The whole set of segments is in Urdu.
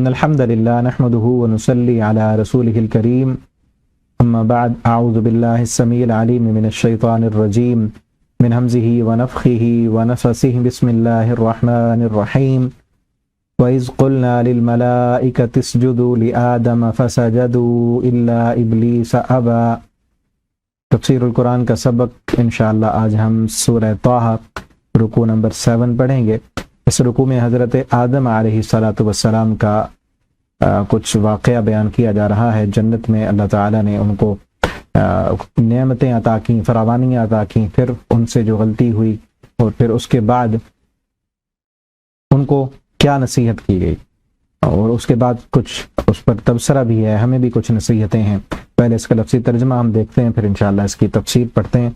إن الحمد لله نحمده ونصلي على رسوله الكريم أما بعد أعوذ بالله السميع العليم من الشيطان الرجيم من همزه ونفخه ونفثه بسم الله الرحمن الرحيم وإذ قلنا للملائكة اسجدوا لآدم فسجدوا إلا إبليس أبى۔ تفسیر القرآن کا سبق انشاءاللہ آج ہم سورہ طٰہٰ رکوع نمبر 7 پڑھیں گے۔ اس رکوع میں حضرت آدم علیہ السلام کا کچھ واقعہ بیان کیا جا رہا ہے۔ جنت میں اللہ تعالیٰ نے ان کو نعمتیں عطا کیں، فراوانیاں عطا کیں، پھر ان سے جو غلطی ہوئی اور پھر اس کے بعد ان کو کیا نصیحت کی گئی، اور اس کے بعد کچھ اس پر تبصرہ بھی ہے، ہمیں بھی کچھ نصیحتیں ہیں۔ پہلے اس کا لفظی ترجمہ ہم دیکھتے ہیں، پھر انشاءاللہ اس کی تفسیر پڑھتے ہیں۔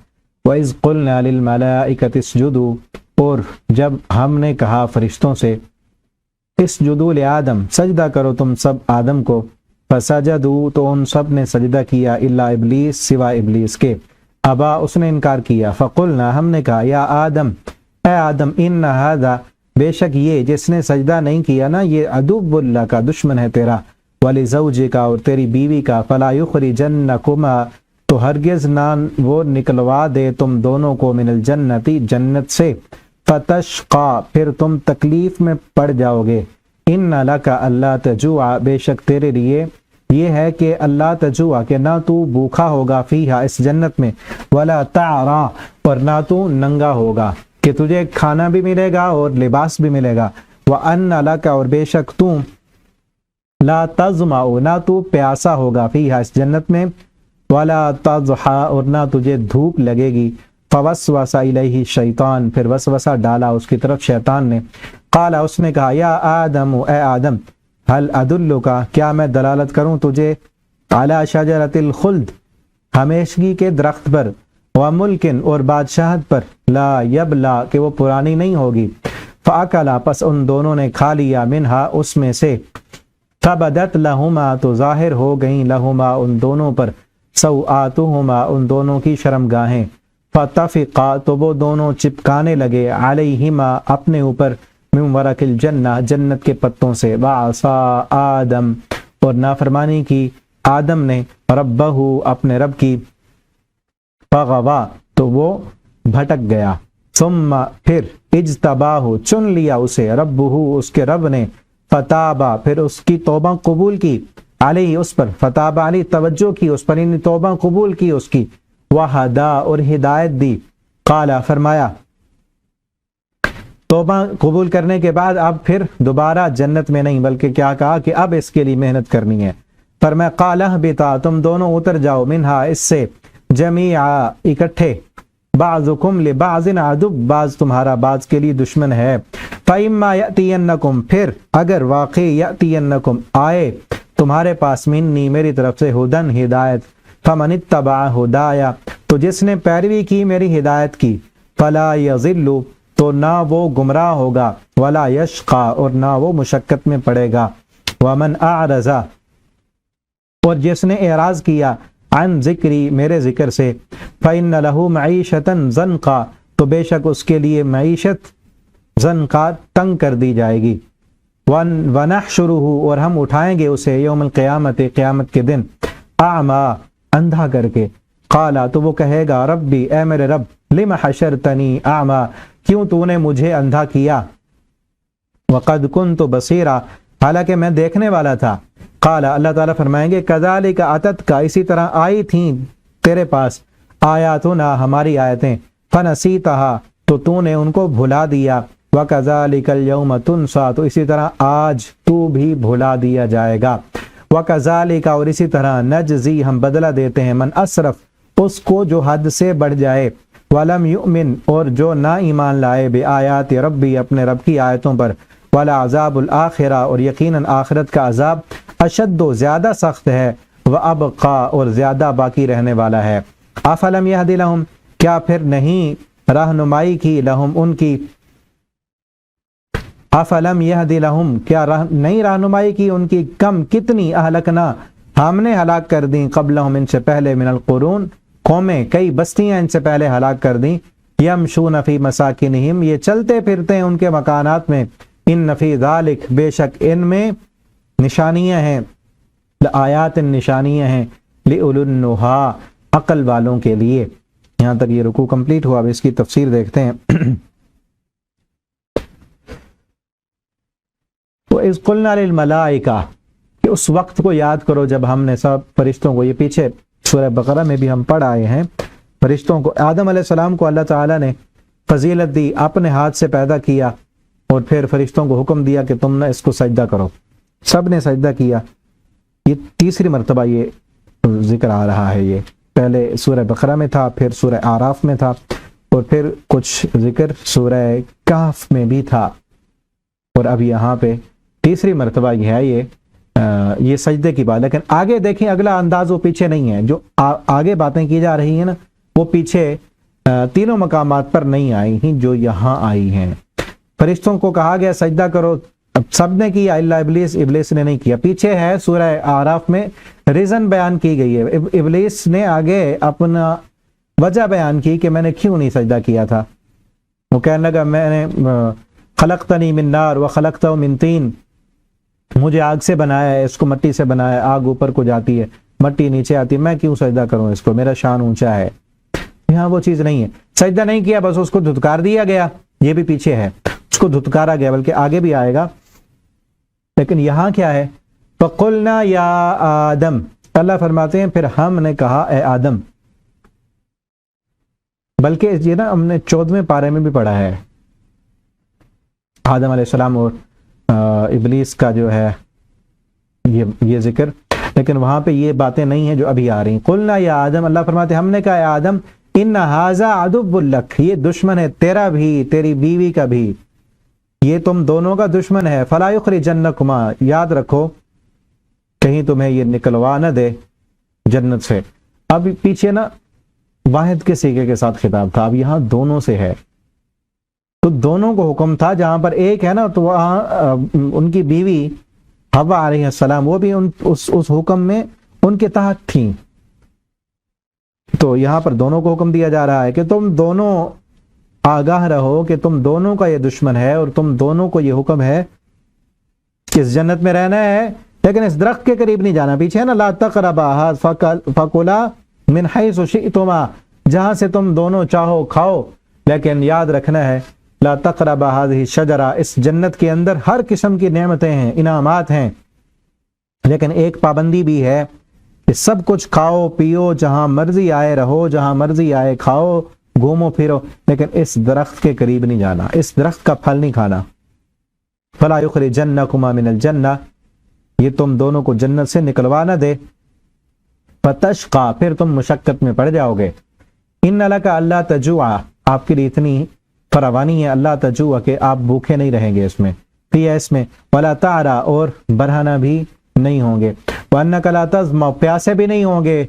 وَإِذْ قُلْنَا لِلْمَلَائِكَةِ اسْجُدُوا، اور جب ہم نے کہا فرشتوں سے اسجدوا لآدم، سجدہ کرو تم سب آدم کو، فسجدوا، تو ان سب نے سجدہ کیا، الا ابلیس، سوائے ابلیس کے، ابا، اس نے انکار کیا۔ فقلنا، ہم نے کہا، یا آدم، اے آدم، ان ھذا، بے شک یہ جس نے سجدہ نہیں کیا نا، یہ عدو اللہ کا دشمن ہے تیرا، ولزوجک، اور تیری بیوی کا، فلا یخرجنکما، تو ہرگز نہ وہ نکلوا دے تم دونوں کو، من الجنتی، جنت سے، فتشقا، پھر تم تکلیف میں پڑ جاؤ گے، ان لک اللہ تجوع، بے شک تیرے لیے یہ ہے کہ اللہ تجوع، کہ نہ تو بھوکھا ہوگا، فیہا، اس جنت میں، ولا تعرا، اور نہ تو ننگا ہوگا، کہ تجھے کھانا بھی ملے گا اور لباس بھی ملے گا، وان لک، اور بے شک تو، لا تظمأ، نہ تو پیاسا ہوگا، فیہا، اس جنت میں، ولا تضحى، اور نہ تجھے دھوپ لگے گی۔ فوسوس الیہ الشیطان، پھر وسوسہ ڈالا اس کی طرف شیطان نے، قال، اس نے کہا، یا آدم، اے آدم، هل ادلک، کیا میں دلالت کروں تجھے، علی شجرۃ الخلد، ہمیشگی کے درخت پر، وملک، اور بادشاہت پر، لا یبلا، کہ وہ پرانی نہیں ہوگی، فاکلا، پس ان دونوں نے کھا لیا، منہا، اس میں سے، فبدت لہما، تو ظاہر ہو گئیں، لہما، ان دونوں پر، سوآتہما، ان دونوں کی شرمگاہیں، فتفقا، تو وہ دونوں چپکانے لگے، علیہما، اپنے اوپر، من ورق الجنہ، جنت کے پتوں سے، وعصا آدم، اور نافرمانی کی آدم نے، ربہ، اپنے رب کی، فغوا، تو وہ بھٹک گیا، ثم، پھر، اجتباہ، چن لیا اسے، ربہ، اس کے رب نے، فتابا، پھر اس کی توبہ قبول کی، علیہ، اس پر، فتابا علیہ، توجہ کی اس پر، یعنی توبہ قبول کی اس کی، وہدا، اور ہدایت دی، قال، فرمایا، توبہ قبول کرنے کے بعد اب پھر دوبارہ جنت میں نہیں، بلکہ کیا کہا کہ اب اس کے لیے محنت کرنی ہے، فرمایا، قال اہبطا، تم دونوں اتر جاؤ، منہا، اس سے، جمیعا، اکٹھے، بعضکم لبعض عدو، بعض تمہارا بعض کے لیے دشمن ہے، فإما یأتینکم، پھر اگر واقعی، یأتینکم، آئے تمہارے پاس، منی، میری طرف سے، ہدن، ہدایت، فمن اتبع ہدایا، تو جس نے پیروی کی میری ہدایت کی، فلا یضل، تو نہ وہ گمراہ ہوگا، ولا یشقا، اور نہ وہ مشقت میں پڑے گا، ومن اعرض، اور جس نے اعراض کیا، عن ذکری، میرے ذکر سے، فإن له معیشۃ ضنقا، تو بے شک اس کے لیے معیشت ضنقا، تنگ کر دی جائے گی، ونحشرہ، اور ہم اٹھائیں گے اسے، یوم القیامت، قیامت کے دن، اعما، اندھا کر کے، قالا، تو وہ کہے گا، ربی، اے میرے رب، لم حشرتنی اعما، کیوں تو نے مجھے اندھا کیا، وقد کنت بصیرا، حالانکہ میں دیکھنے والا تھا، قالا، اللہ تعالیٰ فرمائیں گے، کذالک اتتک، اسی طرح آئی تھیں تیرے پاس، آیاتنا، ہماری آیتیں، فنسیتہا، تو نے ان کو بھلا دیا، وَكَذَلِكَ الْيَوْمَ تُنْسَى، تو اسی طرح آج تو بھی بھلا دیا جائے گا، وَكَذَلِكَ، اور اسی طرح، نجزی، ہم بدلہ دیتے ہیں، من اسرف، اس کو جو حد سے بڑھ جائے، وَلَمْ يُؤْمِنْ، اور جو نہ ایمان لائے، بِآیاتِ ربی، اپنے رب کی آیتوں پر، وَلَعَذَابُ الْآخِرَةِ، اور یقیناً آخرت کا عذاب، اشد، زیادہ سخت ہے، وَأَبْقَى، اور زیادہ باقی رہنے والا ہے، أَفَلَمْ يَهْدِ لَهُمْ، کیا پھر نہیں رہنمائی کی، لہم، ان کی، افلم یہدی لہم، کیا نہیں رہنمائی کی ان کی، کم، کتنی، اہلکنا، ہم نے ہلاک کر دیں، قبلہم، ان سے پہلے، من القرون، قومیں، کئی بستیاں ان سے پہلے ہلاک کر دیں، یمشون فی مساکنہم، یہ چلتے پھرتے ہیں ان کے مکانات میں، ان فی ذالک، بے شک ان میں، نشانیاں ہیں، آیات نشانیاں ہیں لِأُولِي النُّہَا عقل والوں کے لیے۔ یہاں تک یہ رکوع کمپلیٹ ہوا، اب اس کی تفسیر دیکھتے ہیں۔ وَإِذْ قُلْنَا لِلْمَلَائِكَةِ، کہ اس وقت کو یاد کرو جب ہم نے سب فرشتوں کو، یہ پیچھے سورہ بقرہ میں بھی ہم پڑھ آئے ہیں، فرشتوں کو، آدم علیہ السلام کو اللہ تعالیٰ نے فضیلت دی، اپنے ہاتھ سے پیدا کیا، اور پھر فرشتوں کو حکم دیا کہ تم نے اس کو سجدہ کرو، سب نے سجدہ کیا۔ یہ تیسری مرتبہ یہ ذکر آ رہا ہے، یہ پہلے سورہ بقرہ میں تھا، پھر سورہ اعراف میں تھا، اور پھر کچھ ذکر سورہ کہف میں بھی تھا، اور اب یہاں پہ تیسری مرتبہ یہ ہے یہ سجدے کی بات۔ لیکن آگے دیکھیں اگلا انداز وہ پیچھے نہیں ہے، جو آگے باتیں کی جا رہی ہیں نا وہ پیچھے تینوں مقامات پر نہیں آئی ہیں جو یہاں آئی ہیں۔ فرشتوں کو کہا گیا سجدہ کرو، اب سب نے کیا الا ابلیس، ابلیس نے نہیں کیا۔ پیچھے ہے سورہ اعراف میں ریزن بیان کی گئی ہے، ابلیس نے آگے اپنا وجہ بیان کی کہ میں نے کیوں نہیں سجدہ کیا تھا۔ وہ کہنے لگا میں نے خلقتنی من نار وخلقتہ من طین، مجھے آگ سے بنایا ہے، اس کو مٹی سے بنایا ہے، آگ اوپر کو جاتی ہے، مٹی نیچے آتی ہے، میں کیوں سجدہ کروں اس کو، میرا شان اونچا ہے۔ یہاں وہ چیز نہیں ہے، سجدہ نہیں کیا، بس اس کو دھتکار دیا گیا، یہ بھی پیچھے ہے، اس کو دھتکارا گیا، بلکہ آگے بھی آئے گا۔ لیکن یہاں کیا ہے، فَقُلْنَا يَا آدم، اللہ فرماتے ہیں پھر ہم نے کہا اے آدم، بلکہ یہ نا ہم نے 14ویں پارے میں بھی پڑھا ہے آدم علیہ السلام اور ابلیس کا جو ہے یہ ذکر، لیکن وہاں پہ یہ باتیں نہیں ہیں جو ابھی آ رہی ہیں۔ قلنا یا آدم، اللہ فرماتے ہم نے کہا اے آدم، ان ھذا عدو لک، یہ دشمن ہے تیرا بھی، تیری بیوی کا بھی، یہ تم دونوں کا دشمن ہے۔ فلا یخرجنکما، یاد رکھو کہیں تمہیں یہ نکلوا نہ دے جنت سے۔ اب پیچھے نا واحد کے صیغے کے ساتھ خطاب تھا، اب یہاں دونوں سے ہے، تو دونوں کو حکم تھا، جہاں پر ایک ہے نا تو وہاں ان کی بیوی حوا علیہ السلام وہ بھی اس حکم میں ان کے تحت تھیں، تو یہاں پر دونوں کو حکم دیا جا رہا ہے کہ تم دونوں آگاہ رہو کہ تم دونوں کا یہ دشمن ہے، اور تم دونوں کو یہ حکم ہے کہ اس جنت میں رہنا ہے لیکن اس درخت کے قریب نہیں جانا۔ پیچھے ہے نا لا تقربا فکلا من حیث شئتما، جہاں سے تم دونوں چاہو کھاؤ، لیکن یاد رکھنا ہے لا تقربا هذه الشجرہ، اس جنت کے اندر ہر قسم کی نعمتیں ہیں، انعامات ہیں، لیکن ایک پابندی بھی ہے کہ سب کچھ کھاؤ پیو، جہاں مرضی آئے رہو، جہاں مرضی آئے کھاؤ گھومو پھرو، لیکن اس درخت کے قریب نہیں جانا، اس درخت کا پھل نہیں کھانا۔ فلا یخرجنکما من الجنہ، یہ تم دونوں کو جنت سے نکلوا نہ دے، فتشقا، پھر تم مشقت میں پڑ جاؤ گے۔ ان لک اللہ تجوع، آپ کے لیے اتنی فراوانی ہے اللہ تجوع کہ آپ بھوکے نہیں رہیں گے اس میں، فیہا اس میں، ولا تعرا، اور برہنہ بھی نہیں ہوں گے، وانک لا تظمأ، پیاسے بھی نہیں ہوں گے،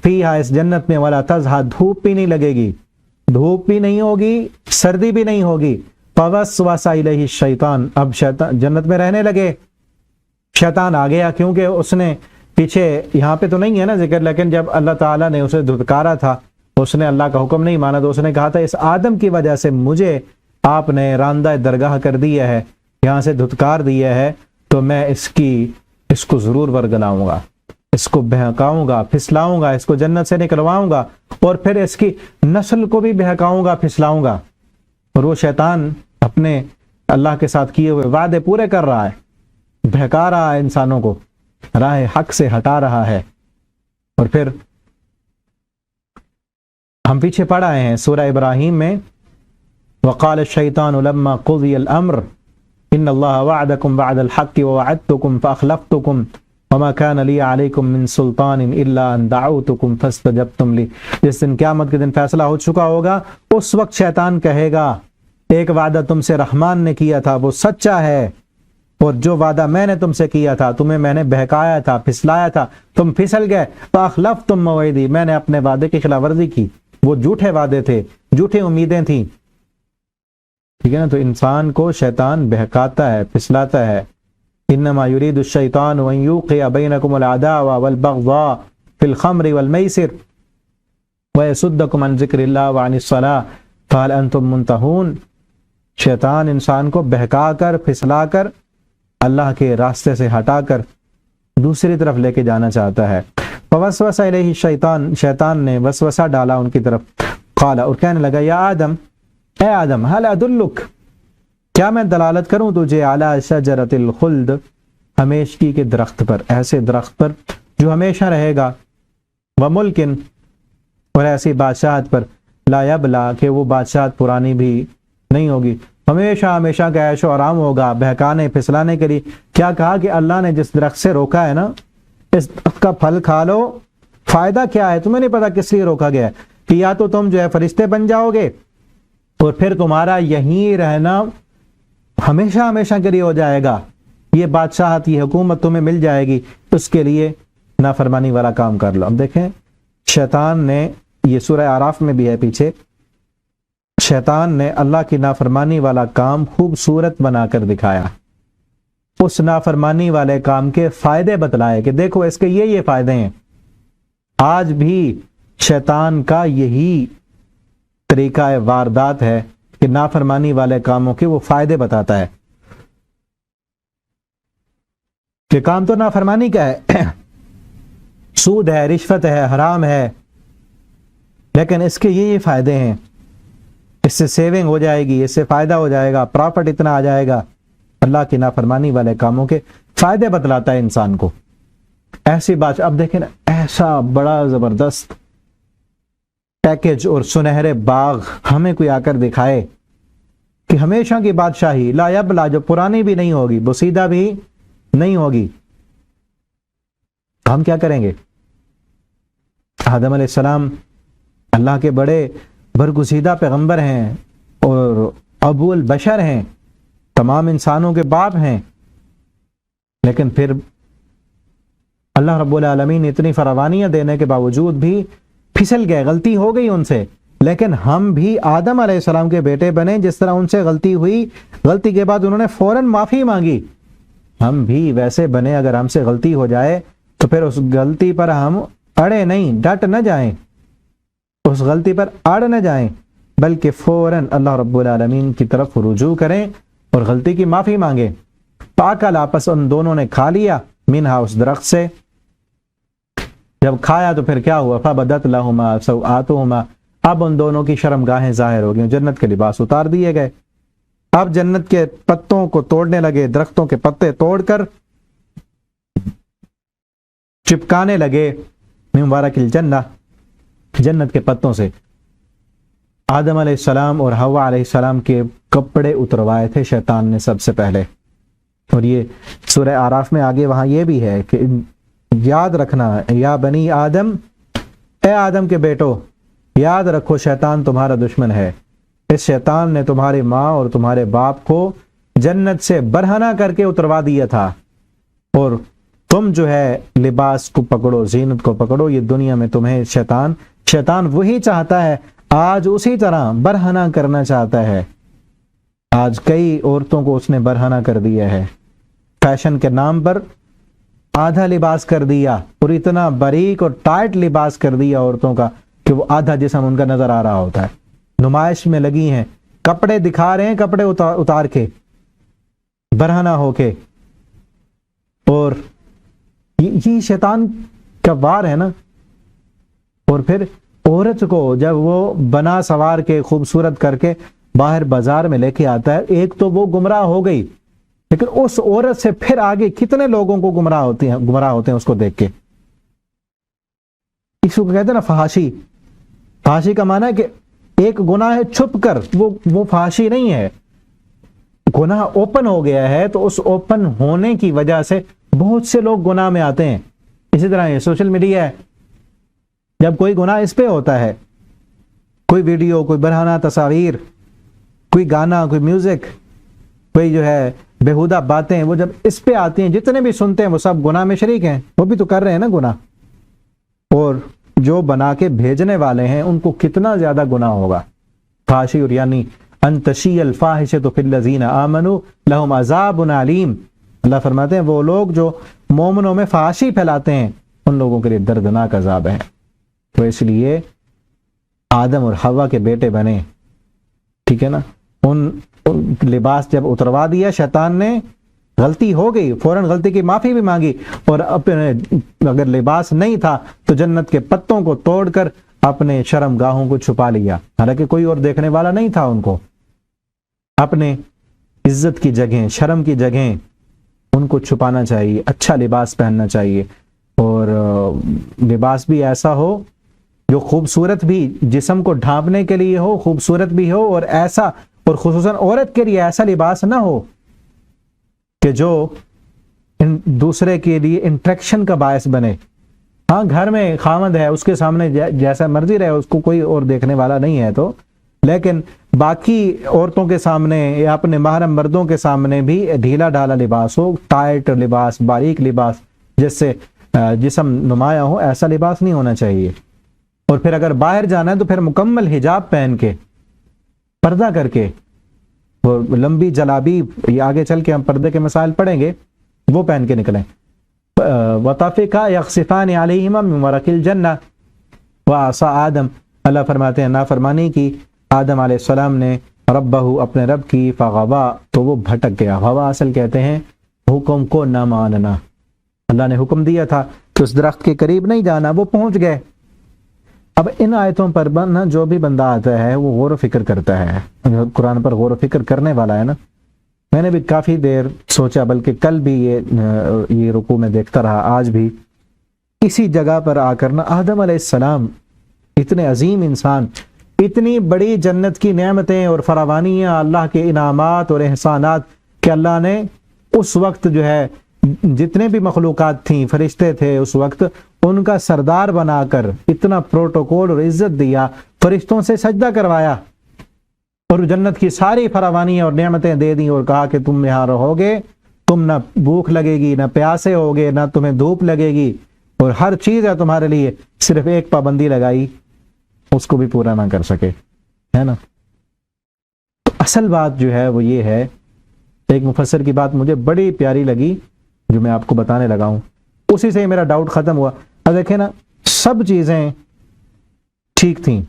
فیہا اس جنت میں، ولا تضحا، دھوپ بھی نہیں لگے گی، دھوپ بھی نہیں ہوگی، سردی بھی نہیں ہوگی۔ فوسوس الیہ الشیطان، اب شیطان جنت میں رہنے لگے، شیطان آ گیا، کیونکہ اس نے پیچھے یہاں پہ تو نہیں ہے نا ذکر، لیکن جب اللہ تعالیٰ نے اسے دھتکارا تھا، اس نے اللہ کا حکم نہیں مانا، تو اس نے کہا تھا اس آدم کی وجہ سے مجھے آپ نے راندہ درگاہ کر دیا ہے، یہاں سے دھتکار دیا ہے، تو میں اس کو ضرور ورگلاؤں گا، اس کو بہکاؤں گا، پھسلاؤں گا، اس کو جنت سے نکلواؤں گا، اور پھر اس کی نسل کو بھی بہکاؤں گا، پھسلاؤں گا۔ اور وہ شیطان اپنے اللہ کے ساتھ کیے ہوئے وعدے پورے کر رہا ہے، بہکا رہا ہے انسانوں کو، راہ حق سے ہٹا رہا ہے۔ اور پھر ہم پیچھے پڑھ آئے ہیں سورہ ابراہیم میں، وقال الشیطان لما قضی الامر ان اللہ وعدکم وعد الحق ووعدتکم فاخلفتکم وما كان لی علیکم من سلطان الا ان دعوتکم فاستجبتم لی۔ جس دن قیامت کے دن فیصلہ ہو چکا ہوگا، اس وقت شیطان کہے گا ایک وعدہ تم سے رحمان نے کیا تھا وہ سچا ہے، اور جو وعدہ میں نے تم سے کیا تھا، تمہیں میں نے بہکایا تھا، پھسلایا تھا، تم پھسل گئے، فاخلفتم موعدی، میں نے اپنے وعدے کی خلاف ورزی کی، وہ جھوٹے وعدے تھے، جھوٹی امیدیں تھیں، ٹھیک ہے نا۔ تو انسان کو شیطان بہکاتا ہے، پھسلاتا ہے۔ انما یرید الشیطان ان یوقع بینکم العداوۃ والبغضاء فی الخمر والمیسر ویصدکم عن ذکر اللہ وعن الصلاۃ فہل انتم منتہون۔ شیطان انسان کو بہکا کر، پھسلا کر اللہ کے راستے سے ہٹا کر دوسری طرف لے کے جانا چاہتا ہے۔ فوسوس الیہ الشیطان، شیطان نے وسوسہ ڈالا ان کی طرف، قال، اور کہنے لگا، یا آدم، اے آدم، هل ادلک، کیا میں دلالت کروں تجھے، علی شجرۃ الخلد، ہمیشگی کے درخت پر، ایسے درخت پر جو ہمیشہ رہے گا، وملکن، اور ایسی بادشاہت پر، لا یبلا، کہ وہ بادشاہت پرانی بھی نہیں ہوگی، ہمیشہ ہمیشہ کا عیش و آرام ہوگا، بہکانے پھسلانے کے لیے۔ کیا کہا کہ اللہ نے جس درخت سے روکا ہے نا، اس درخت کا پھل کھا لو، فائدہ کیا ہے تمہیں نہیں پتا کس لیے روکا گیا ہے، کہ یا تو تم جو ہے فرشتے بن جاؤ گے اور پھر تمہارا یہیں رہنا ہمیشہ ہمیشہ کے لیے ہو جائے گا، یہ بادشاہت، یہ حکومت تمہیں مل جائے گی، اس کے لیے نافرمانی والا کام کر لو۔ اب دیکھیں شیطان نے، یہ سورہ اعراف میں بھی ہے پیچھے، شیطان نے اللہ کی نافرمانی والا کام خوبصورت بنا کر دکھایا، اس نافرمانی والے کام کے فائدے بتلائے کہ دیکھو اس کے یہ فائدے ہیں۔ آج بھی شیطان کا یہی طریقہ واردات ہے کہ نافرمانی والے کاموں کے وہ فائدے بتاتا ہے، کہ کام تو نافرمانی کا ہے، سود ہے، رشوت ہے، حرام ہے، لیکن اس کے یہ فائدے ہیں، اس سے سیونگ ہو جائے گی، اس سے فائدہ ہو جائے گا، پرافٹ اتنا آ جائے گا۔ اللہ کی نافرمانی والے کاموں کے فائدے بتلاتا ہے انسان کو۔ ایسی بات، اب دیکھیں نا، ایسا بڑا زبردست پیکج اور سنہرے باغ ہمیں کوئی آ کر دکھائے کہ ہمیشہ کی بادشاہی، لا یبلا، جو پرانی بھی نہیں ہوگی، بسیدہ بھی نہیں ہوگی، ہم کیا کریں گے؟ آدم علیہ السلام اللہ کے بڑے برگزیدہ پیغمبر ہیں اور ابو البشر ہیں، تمام انسانوں کے باپ ہیں، لیکن پھر اللہ رب العالمین اتنی فراوانیاں دینے کے باوجود بھی پھسل گئے، غلطی ہو گئی ان سے۔ لیکن ہم بھی آدم علیہ السلام کے بیٹے بنے، جس طرح ان سے غلطی ہوئی، غلطی کے بعد انہوں نے فوراً معافی مانگی، ہم بھی ویسے بنے۔ اگر ہم سے غلطی ہو جائے تو پھر اس غلطی پر ہم اڑے نہیں، ڈٹ نہ جائیں، اس غلطی پر اڑ نہ جائیں، بلکہ فوراً اللہ رب العالمین کی طرف رجوع کریں اور غلطی کی معافی مانگیں۔ پاکل، آپس ان دونوں نے کھا لیا، منہا، اس درخت سے، جب کھایا تو پھر کیا ہوا؟ فبدت لہما سوآتہما، اب ان دونوں کی شرمگاہیں ظاہر ہو گئیں، جنت کے لباس اتار دیے گئے۔ اب جنت کے پتوں کو توڑنے لگے، درختوں کے پتے توڑ کر چپکانے لگے، من ورق الجنہ، جنت کے پتوں سے۔ آدم علیہ السلام اور حوا علیہ السلام کے کپڑے اتروائے تھے شیطان نے سب سے پہلے، اور یہ سورہ اعراف میں آگے وہاں یہ بھی ہے کہ یاد رکھنا، یا بنی آدم، اے آدم کے بیٹو، یاد رکھو شیطان تمہارا دشمن ہے، اس شیطان نے تمہاری ماں اور تمہارے باپ کو جنت سے برہنہ کر کے اتروا دیا تھا، اور تم جو ہے لباس کو پکڑو، زینت کو پکڑو، یہ دنیا میں تمہیں شیطان وہی چاہتا ہے، آج اسی طرح برہنہ کرنا چاہتا ہے۔ آج کئی عورتوں کو اس نے برہنہ کر دیا ہے، فیشن کے نام پر آدھا لباس کر دیا، اور اتنا باریک اور ٹائٹ لباس کر دیا عورتوں کا کہ وہ آدھا جسم ان کا نظر آ رہا ہوتا ہے۔ نمائش میں لگی ہیں، کپڑے دکھا رہے ہیں، کپڑے اتار کے، برہنہ ہو کے، اور یہ شیطان کا وار ہے نا۔ اور پھر عورت کو جب وہ بنا سوار کے خوبصورت کر کے باہر بازار میں لے کے آتا ہے، ایک تو وہ گمراہ ہو گئی، لیکن اس عورت سے پھر آگے کتنے لوگوں کو گمراہ ہوتے ہیں اس کو دیکھ کے۔ اس کو کہتے ہیں نا فحاشی، فحاشی کا معنی ہے کہ ایک گناہ ہے چھپ کر، وہ فحاشی نہیں ہے، گناہ اوپن ہو گیا ہے، تو اس اوپن ہونے کی وجہ سے بہت سے لوگ گناہ میں آتے ہیں۔ اسی طرح یہ سوشل میڈیا ہے، جب کوئی گناہ اس پہ ہوتا ہے، کوئی ویڈیو، کوئی برہنہ تصاویر، کوئی گانا، کوئی میوزک، کوئی جو ہے بےہودہ باتیں، وہ جب اس پہ آتی ہیں، جتنے بھی سنتے ہیں وہ سب گناہ میں شریک ہیں، وہ بھی تو کر رہے ہیں نا گناہ، اور جو بنا کے بھیجنے والے ہیں ان کو کتنا زیادہ گناہ ہوگا۔ فحاشی، اور یعنی ان تشیع الفاحشۃ فی الذین آمنوا لہم عذاب علیم، اللہ فرماتے ہیں وہ لوگ جو مومنوں میں فحاشی پھیلاتے ہیں ان لوگوں کے لیے دردناک عذاب ہے۔ تو اس لیے آدم اور حوا کے بیٹے بنے، ٹھیک ہے نا، ان لباس جب اتروا دیا شیطان نے، غلطی ہو گئی فوراً غلطی کی معافی بھی مانگی، اور اپنے اگر لباس نہیں تھا تو جنت کے پتوں کو توڑ کر اپنے شرم گاہوں کو چھپا لیا، حالانکہ کوئی اور دیکھنے والا نہیں تھا، ان کو اپنے عزت کی جگہیں، شرم کی جگہیں ان کو چھپانا چاہیے، اچھا لباس پہننا چاہیے، اور لباس بھی ایسا ہو جو خوبصورت بھی جسم کو ڈھانپنے کے لیے ہو، خوبصورت بھی ہو، اور ایسا، اور خصوصاً عورت کے لیے ایسا لباس نہ ہو کہ جو دوسرے کے لیے انٹریکشن کا باعث بنے۔ ہاں گھر میں خاوند ہے، اس کے سامنے جیسا مرضی رہے، اس کو کوئی اور دیکھنے والا نہیں ہے تو، لیکن باقی عورتوں کے سامنے یا اپنے محرم مردوں کے سامنے بھی ڈھیلا ڈھالا لباس ہو، ٹائٹ لباس، باریک لباس، جس سے جسم نمایاں ہو، ایسا لباس نہیں ہونا چاہیے۔ اور پھر اگر باہر جانا ہے تو پھر مکمل حجاب پہن کے، پردہ کر کے، وہ لمبی جلابیب، یہ آگے چل کے ہم پردے کے مسائل پڑھیں گے، وہ پہن کے نکلیں۔ وَطَفِقَا يَخْصِفَانِ عَلَيْهِمَا مِنْ وَرَقِ الْجَنَّةِ وَعَصَىٰ آدم، اللہ فرماتے ہیں نافرمانی کی آدم علیہ السلام نے ربہ، اپنے رب کی، فغوا، تو وہ بھٹک گیا۔ غوا اصل کہتے ہیں حکم کو نہ ماننا، اللہ نے حکم دیا تھا کہ اس درخت کے قریب نہیں جانا، وہ پہنچ گئے۔ اب ان آیتوں پر نا جو بھی بندہ آتا ہے وہ غور و فکر کرتا ہے، قرآن پر غور و فکر کرنے والا ہے نا۔ میں نے بھی کافی دیر سوچا، بلکہ کل بھی یہ رکوع میں دیکھتا رہا، آج بھی اسی جگہ پر آ کر نا آدم علیہ السلام، اتنے عظیم انسان، اتنی بڑی جنت کی نعمتیں اور فراوانیاں، اللہ کے انعامات اور احسانات، کہ اللہ نے اس وقت جو ہے جتنے بھی مخلوقات تھیں، فرشتے تھے اس وقت، ان کا سردار بنا کر اتنا پروٹوکول اور عزت دیا، فرشتوں سے سجدہ کروایا، اور جنت کی ساری فراوانیاں اور نعمتیں دے دیں، اور کہا کہ تم یہاں رہو گے، تم نہ بھوک لگے گی، نہ پیاسے ہوگے، نہ تمہیں دھوپ لگے گی، اور ہر چیز ہے تمہارے لیے، صرف ایک پابندی لگائی، اس کو بھی پورا نہ کر سکے، ہے نا۔ تو اصل بات جو ہے وہ یہ ہے، ایک مفسر کی بات مجھے بڑی پیاری لگی جو میں آپ کو بتانے لگا ہوں، اسی سے میرا ڈاؤٹ ختم ہوا۔ اب دیکھیں نا، سب چیزیں ٹھیک تھیں،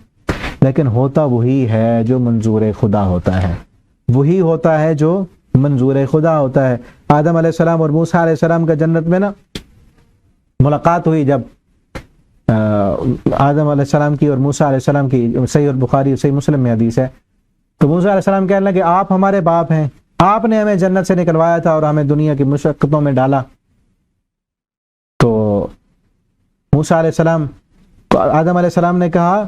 لیکن ہوتا وہی ہے جو منظور خدا ہوتا ہے، وہی ہوتا ہے جو منظور خدا ہوتا ہے۔ آدم علیہ السلام اور موسیٰ علیہ السلام کا جنت میں نا ملاقات ہوئی، جب آدم علیہ السلام کی اور موسیٰ علیہ السلام کی، صحیح البخاری صحیح مسلم میں حدیث ہے، تو موسیٰ علیہ السلام کہنے لگے آپ ہمارے باپ ہیں، آپ نے ہمیں جنت سے نکلوایا تھا اور ہمیں دنیا کی مشقتوں میں ڈالا۔ تو موسیٰ علیہ السلام، آدم علیہ السلام نے کہا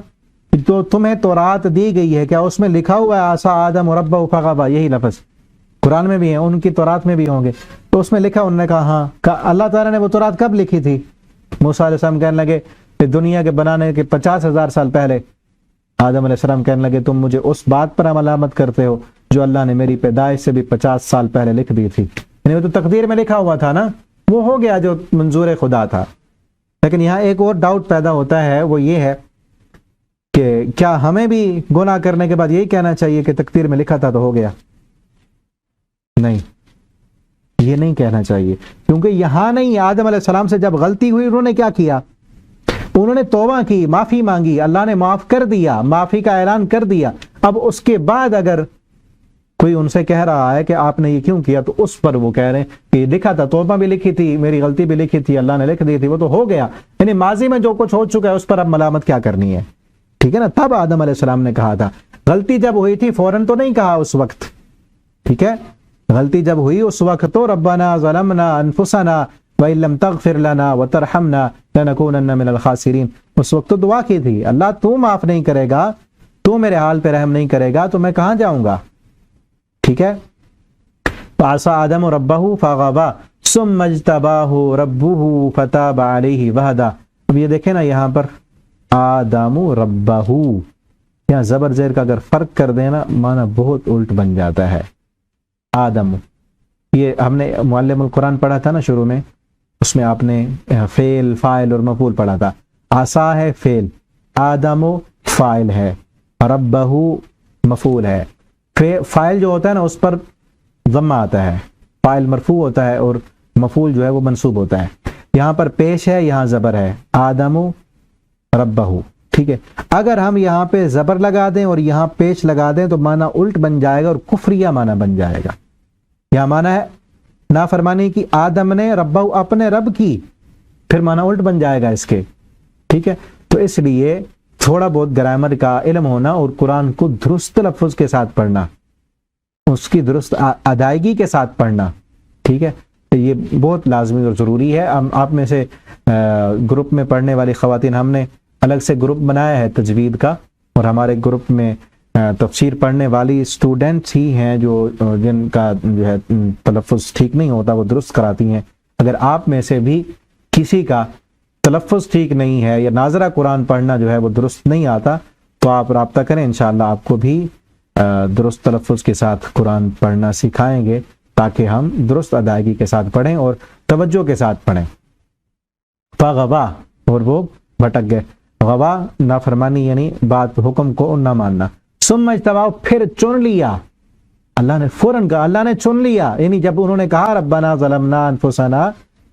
تو تمہیں تورات دی گئی ہے، کیا اس میں لکھا ہوا ہے عصا آدم ربہ فغوا؟ یہی لفظ قرآن میں بھی ہے، ان کی تورات میں بھی ہوں گے، تو اس میں لکھا؟ انہوں نے کہا ہاں۔ کہا اللہ تعالیٰ نے وہ تورات کب لکھی تھی؟ موسیٰ علیہ السلام کہنے لگے کہ دنیا کے بنانے کے 50,000 سال پہلے۔ آدم علیہ السلام کہنے لگے تم مجھے اس بات پر ملامت کرتے ہو جو اللہ نے میری پیدائش سے بھی 50 سال پہلے لکھ دی تھی، یعنی وہ تو تقدیر میں لکھا ہوا تھا نا، وہ ہو گیا جو منظور خدا تھا۔ لیکن یہاں ایک اور ڈاؤٹ پیدا ہوتا ہے، وہ یہ ہے کہ کیا ہمیں بھی گناہ کرنے کے بعد یہی کہنا چاہیے کہ تقدیر میں لکھا تھا تو ہو گیا؟ نہیں، یہ نہیں کہنا چاہیے، کیونکہ یہاں نہیں، آدم علیہ السلام سے جب غلطی ہوئی انہوں نے کیا کیا؟ انہوں نے توبہ کی، معافی مانگی، اللہ نے معاف کر دیا، معافی کا اعلان کر دیا۔ اب اس کے بعد اگر کوئی ان سے کہہ رہا ہے کہ آپ نے یہ کیوں کیا، تو اس پر وہ کہہ رہے ہیں کہ لکھا تھا، توبہ بھی لکھی تھی، میری غلطی بھی لکھی تھی، اللہ نے لکھ دی تھی، وہ تو ہو گیا، یعنی ماضی میں جو کچھ ہو چکا ہے اس پر اب ملامت کیا کرنی ہے؟ ٹھیک ہے نا۔ تب آدم علیہ السلام نے کہا تھا، غلطی جب ہوئی تھی فوراً تو نہیں کہا اس وقت، ٹھیک ہے، غلطی جب ہوئی اس وقت تو ربنا ظلمنا انفسنا وَإِن لَّمْ تَغْفِرْ لَنَا وَتَرْحَمْنَا لَنَكُونَنَّ مِنَ الْخَاسِرِينَ۔ اس وقت تو دعا کی تھی، اللہ تو معاف نہیں کرے گا، تو میرے حال پہ رحم نہیں کرے گا تو میں کہاں جاؤں گا، ٹھیک ہے۔ فَعَصَىٰ آدَمُ رَبَّهُ فَغَوَىٰ ثُمَّ اجْتَبَاهُ رَبُّهُ فَتَابَ عَلَيْهِ وَهَدَىٰ۔ اب یہ دیکھیں نا یہاں پر آدم ربہ، یہاں زبر زیر کا اگر فرق کر دینا معنی بہت الٹ بن جاتا ہے۔ آدم، یہ ہم نے معلم القرآن پڑھا تھا نا شروع میں، اس میں آپ نے فعل، فاعل اور مفعول پڑھا تھا۔ عصا ہے فعل، آدم فاعل ہے، ربہ مفعول ہے۔ فاعل جو ہوتا ہے نا اس پر ضمہ آتا ہے، فاعل مرفوع ہوتا ہے اور مفعول جو ہے وہ منصوب ہوتا ہے۔ یہاں پر پیش ہے، یہاں زبر ہے، آدم ربہ، ٹھیک ہے۔ اگر ہم یہاں پہ زبر لگا دیں اور یہاں پیش لگا دیں تو معنی الٹ بن جائے گا اور کفریہ معنی بن جائے گا۔ یہاں معنی ہے نافرمانی کی آدم نے ربہ اپنے رب کی، پھر معنی الٹ بن جائے گا اس کے، ٹھیک ہے؟ تو اس لیے تھوڑا بہت گرامر کا علم ہونا اور قرآن کو درست تلفظ کے ساتھ پڑھنا، اس کی درست ادائیگی کے ساتھ پڑھنا، ٹھیک ہے؟ تو یہ بہت لازمی اور ضروری ہے۔ آپ میں سے گروپ میں پڑھنے والی خواتین، ہم نے الگ سے گروپ بنایا ہے تجوید کا، اور ہمارے گروپ میں تفسیر پڑھنے والی اسٹوڈنٹس ہی ہیں جو جن کا جو ہے تلفظ ٹھیک نہیں ہوتا وہ درست کراتی ہیں۔ اگر آپ میں سے بھی کسی کا تلفظ ٹھیک نہیں ہے یا ناظرہ قرآن پڑھنا جو ہے وہ درست نہیں آتا تو آپ رابطہ کریں، انشاءاللہ آپ کو بھی درست تلفظ کے ساتھ قرآن پڑھنا سکھائیں گے تاکہ ہم درست ادائیگی کے ساتھ پڑھیں اور توجہ کے ساتھ پڑھیں۔ فغوا، اور وہ بھٹک گئے، غوا نافرمانی یعنی بات حکم کو نہ ماننا، ثم اجتباہ پھر چن لیا، اللہ نے فوراً کہا، اللہ نے چن لیا، یعنی جب انہوں نے کہا ربنا ظلمنا انفسنا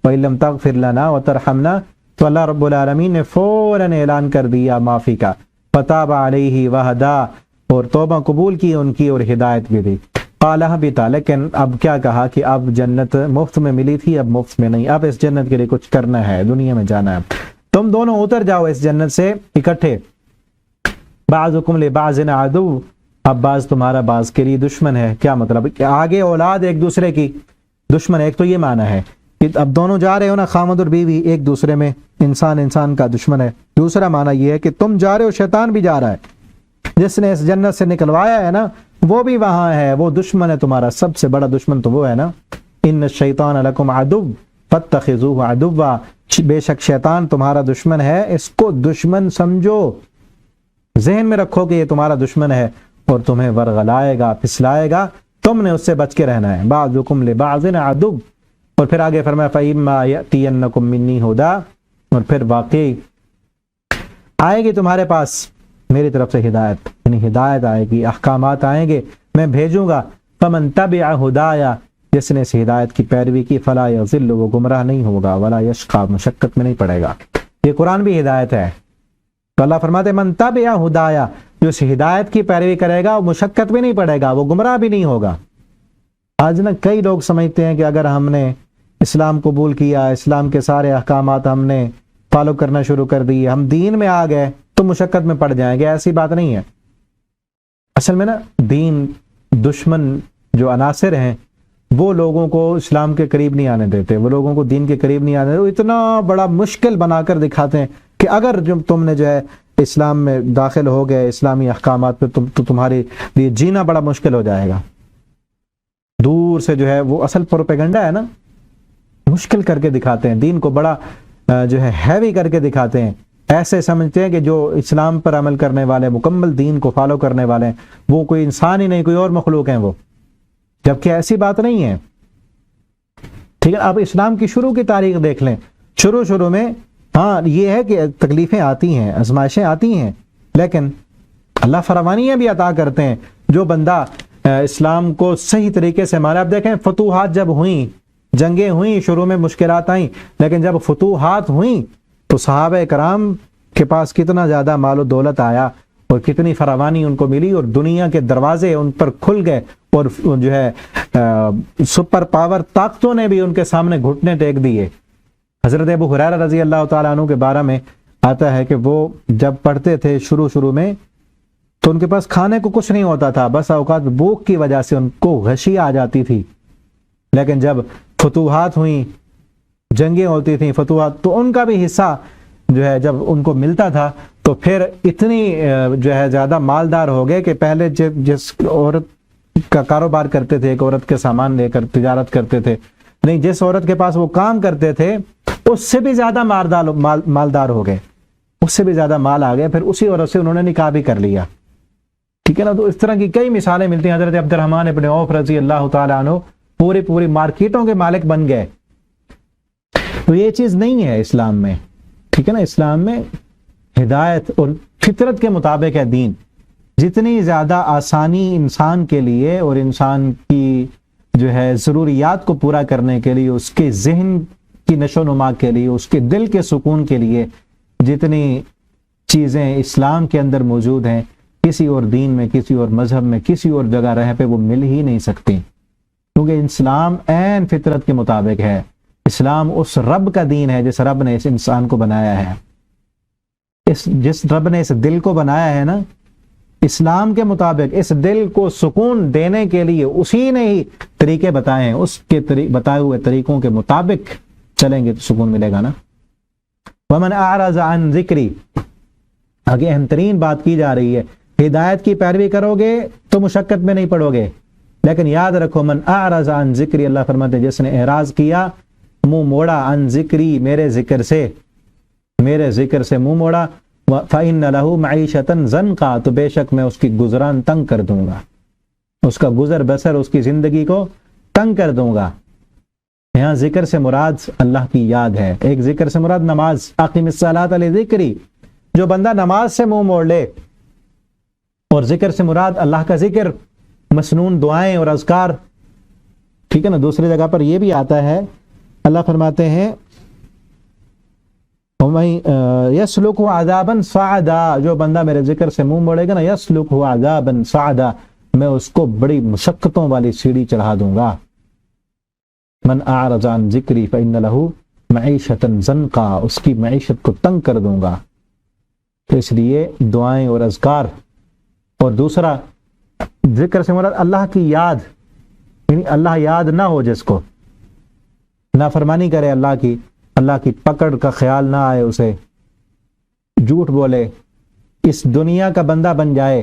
وَإِن لَمْ تَغْفِرْ لَنَا وَتَرْحَمْنَا، تو اللہ رب العالمین نے فوراً اعلان کر دیا معافی کا، فَتَابَ عَلَيْهِ وَهَدَا، اور توبہ قبول کی ان کی اور ہدایت بھی دی۔ قَالَ اهْبِطَا، لیکن اب کیا کہا کہ اب جنت مفت میں ملی تھی، اب مفت میں نہیں، اب اس جنت کے لیے کچھ کرنا ہے، دنیا میں جانا ہے، تم دونوں اتر جاؤ اس جنت سے اکٹھے، بعضکم لبعض عدو، اب بعض تمہارا بعض کے لیے دشمن ہے۔ کیا مطلب کہ آگے اولاد ایک دوسرے کی دشمن ہے، ایک تو یہ معنی ہے کہ اب دونوں جا رہے ہو نا، خامد اور بیوی ایک دوسرے میں، انسان کا دشمن ہے۔ دوسرا معنی یہ ہے کہ تم جا رہے ہو، شیطان بھی جا رہا ہے، جس نے اس جنت سے نکلوایا ہے نا وہ بھی وہاں ہے، وہ دشمن ہے تمہارا، سب سے بڑا دشمن تو وہ ہے نا، ان الشیطان لکم عدو فاتخذوہ عدوا، بے شک شیطان تمہارا دشمن ہے، اس کو دشمن سمجھو، ذہن میں رکھو کہ یہ تمہارا دشمن ہے اور تمہیں ورغلائے گا، پھسلائے گا، تم نے اس سے بچ کے رہنا ہے۔ بعضکم لبعض عدو، اور پھر آگے فرمایا فَإِمَّا يَأْتِيَنَّكُم مِّنِّي هُدًى، اور پھر واقعی آئے گی تمہارے پاس میری طرف سے ہدایت، یعنی ہدایت آئے گی، احکامات آئیں گے، میں بھیجوں گا، فَمَن تَبِعَ هُدَايَ، جس نے اس ہدایت کی پیروی کی، فَلَا يَضِلُّ، وہ گمراہ نہیں ہوگا، وَلَا يَشْقَى، مشقت میں نہیں پڑے گا۔ یہ قرآن بھی ہدایت ہے، تو اللہ فرماتے ہیں من تَبِعَ هُدَايَ، جو اس ہدایت کی پیروی کرے گا وہ مشقت بھی نہیں پڑے گا، وہ گمراہ بھی نہیں ہوگا۔ آج نا کئی لوگ سمجھتے ہیں کہ اگر ہم نے اسلام قبول کیا، اسلام کے سارے احکامات ہم نے فالو کرنا شروع کر دی، ہم دین میں آ گئے تو مشقت میں پڑ جائیں گے، ایسی بات نہیں ہے۔ اصل میں نا دین دشمن جو عناصر ہیں وہ لوگوں کو اسلام کے قریب نہیں آنے دیتے، وہ لوگوں کو دین کے قریب نہیں آنے دیتے، وہ اتنا بڑا مشکل بنا کر دکھاتے ہیں کہ اگر تم نے جو ہے اسلام میں داخل ہو گئے، اسلامی احکامات پہ، تو تمہارے لیے جینا بڑا مشکل ہو جائے گا۔ دور سے جو ہے وہ اصل پروپیگنڈا ہے نا، مشکل کر کے دکھاتے ہیں، دین کو بڑا جو ہے ہیوی کر کے دکھاتے ہیں، ایسے سمجھتے ہیں کہ جو اسلام پر عمل کرنے والے، مکمل دین کو فالو کرنے والے ہیں، وہ کوئی انسان ہی نہیں، کوئی اور مخلوق ہیں وہ، جبکہ ایسی بات نہیں ہے، ٹھیک ہے؟ اب اسلام کی شروع کی تاریخ دیکھ لیں، شروع میں ہاں یہ ہے کہ تکلیفیں آتی ہیں، آزمائشیں آتی ہیں، لیکن اللہ فراوانیاں بھی عطا کرتے ہیں۔ جو بندہ اسلام کو صحیح طریقے سے مانا، اب دیکھیں فتوحات جب ہوئیں، جنگیں ہوئیں، شروع میں مشکلات آئیں، لیکن جب فتوحات ہوئیں تو صحابہ کرام کے پاس کتنا زیادہ مال و دولت آیا اور کتنی فراوانی ان کو ملی، اور دنیا کے دروازے ان پر کھل گئے، اور جو ہے سپر پاور طاقتوں نے بھی ان کے سامنے گھٹنے ٹیک دیے۔ حضرت ابو ہریرہ رضی اللہ تعالیٰ عنہ کے بارے میں آتا ہے کہ وہ جب پڑھتے تھے شروع میں تو ان کے پاس کھانے کو کچھ نہیں ہوتا تھا، بس اوقات بھوک کی وجہ سے ان کو غشی آ جاتی تھی، لیکن جب فتوحات ہوئیں، جنگیں ہوتی تھیں، فتوحات، تو ان کا بھی حصہ جو ہے جب ان کو ملتا تھا تو پھر اتنی جو ہے زیادہ مالدار ہو گئے کہ پہلے جس عورت کا کاروبار کرتے تھے، ایک عورت کے سامان لے کر تجارت کرتے تھے، نہیں، جس عورت کے پاس وہ کام کرتے تھے اس سے بھی زیادہ مالدار ہو گئے، اس سے بھی زیادہ مال آ گیا، پھر اسی عورت سے انہوں نے نکاح بھی کر لیا، ٹھیک ہے نا؟ تو اس طرح کی کئی مثالیں ملتی ہیں۔ حضرت عبد الرحمن ابن عوف رضی اللہ تعالیٰ عنہ پوری مارکیٹوں کے مالک بن گئے۔ تو یہ چیز نہیں ہے اسلام میں، ٹھیک ہے نا؟ اسلام میں ہدایت اور فطرت کے مطابق ہے دین، جتنی زیادہ آسانی انسان کے لیے اور انسان کی جو ہے ضروریات کو پورا کرنے کے لیے، اس کے ذہن کی نشو و نما کے لیے، اس کے دل کے سکون کے لیے جتنی چیزیں اسلام کے اندر موجود ہیں، کسی اور دین میں، کسی اور مذہب میں، کسی اور جگہ رہ پہ وہ مل ہی نہیں سکتی۔ کیونکہ اسلام عین فطرت کے مطابق ہے. اسلام اس رب کا دین ہے جس رب نے اس انسان کو بنایا ہے. جس رب نے اس دل کو بنایا ہے نا، اسلام کے مطابق اس دل کو سکون دینے کے لیے اسی نے ہی طریقے بتائے ہیں. اس کے بتائے ہوئے طریقوں کے مطابق چلیں گے تو سکون ملے گا نا. وَمَنْ أَعْرَضَ عَنْ ذِكْرِي، آگے اہم ترین بات کی جا رہی ہے. ہدایت کی پیروی کرو گے تو مشقت میں نہیں پڑو گے، لیکن یاد رکھو من اعرض عن ذکری، اللہ فرماتے ہیں جس نے اعراض کیا، منہ موڑا، عن ذکری، میرے ذکر سے منہ موڑا، فإن له معیشة ضنکا، تو بے شک میں اس کی گزران تنگ کر دوں گا، اس کا گزر بسر، اس کی زندگی کو تنگ کر دوں گا. یہاں ذکر سے مراد اللہ کی یاد ہے. ایک ذکر سے مراد نماز، اقیم الصلاۃ لذکری، جو بندہ نماز سے منہ موڑ لے، اور ذکر سے مراد اللہ کا ذکر، مسنون دعائیں اور اذکار. ٹھیک ہے نا. دوسری جگہ پر یہ بھی آتا ہے، اللہ فرماتے ہیں یسلکہ عذابا صعدا، جو بندہ میرے ذکر سے منہ موڑے گا نا، یسلکہ عذابا صعدا، میں اس کو بڑی مشقتوں والی سیڑھی چڑھا دوں گا. من اعرض عن ذکری فإن له معیشة ضنکا، اس کی معیشت کو تنگ کر دوں گا. تو اس لیے دعائیں اور اذکار. اور دوسرا ذکر سے مراد اللہ کی یاد، یعنی اللہ یاد نہ ہو، جس کو نافرمانی کرے اللہ کی پکڑ کا خیال نہ آئے، اسے جھوٹ بولے، اس دنیا کا بندہ بن جائے،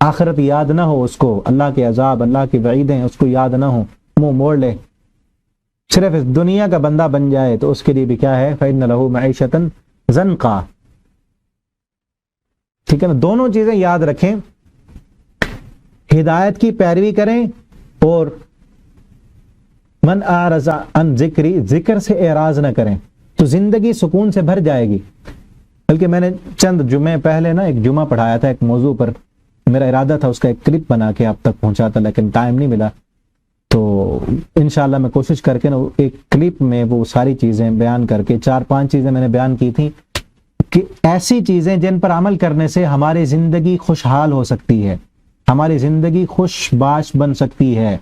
آخرت یاد نہ ہو اس کو، اللہ کے عذاب، اللہ کی وعیدیں اس کو یاد نہ ہو، منہ موڑ لے، صرف اس دنیا کا بندہ بن جائے، تو اس کے لیے بھی کیا ہے، فإن له معیشة ضنکا. ٹھیک ہے نا. دونوں چیزیں یاد رکھیں، ہدایت کی پیروی کریں، اور من اعرض عن ذکری، ذکر سے اعراض نہ کریں، تو زندگی سکون سے بھر جائے گی. بلکہ میں نے چند جمعے پہلے نا ایک جمعہ پڑھایا تھا ایک موضوع پر، میرا ارادہ تھا اس کا ایک کلپ بنا کے آپ تک پہنچاتا، لیکن ٹائم نہیں ملا. تو انشاءاللہ میں کوشش کر کے نا ایک کلپ میں وہ ساری چیزیں بیان کر کے، 4-5 چیزیں میں نے بیان کی تھیں کہ ایسی چیزیں جن پر عمل کرنے سے ہماری زندگی خوشحال ہو سکتی ہے، ہماری زندگی خوش باش بن سکتی ہے.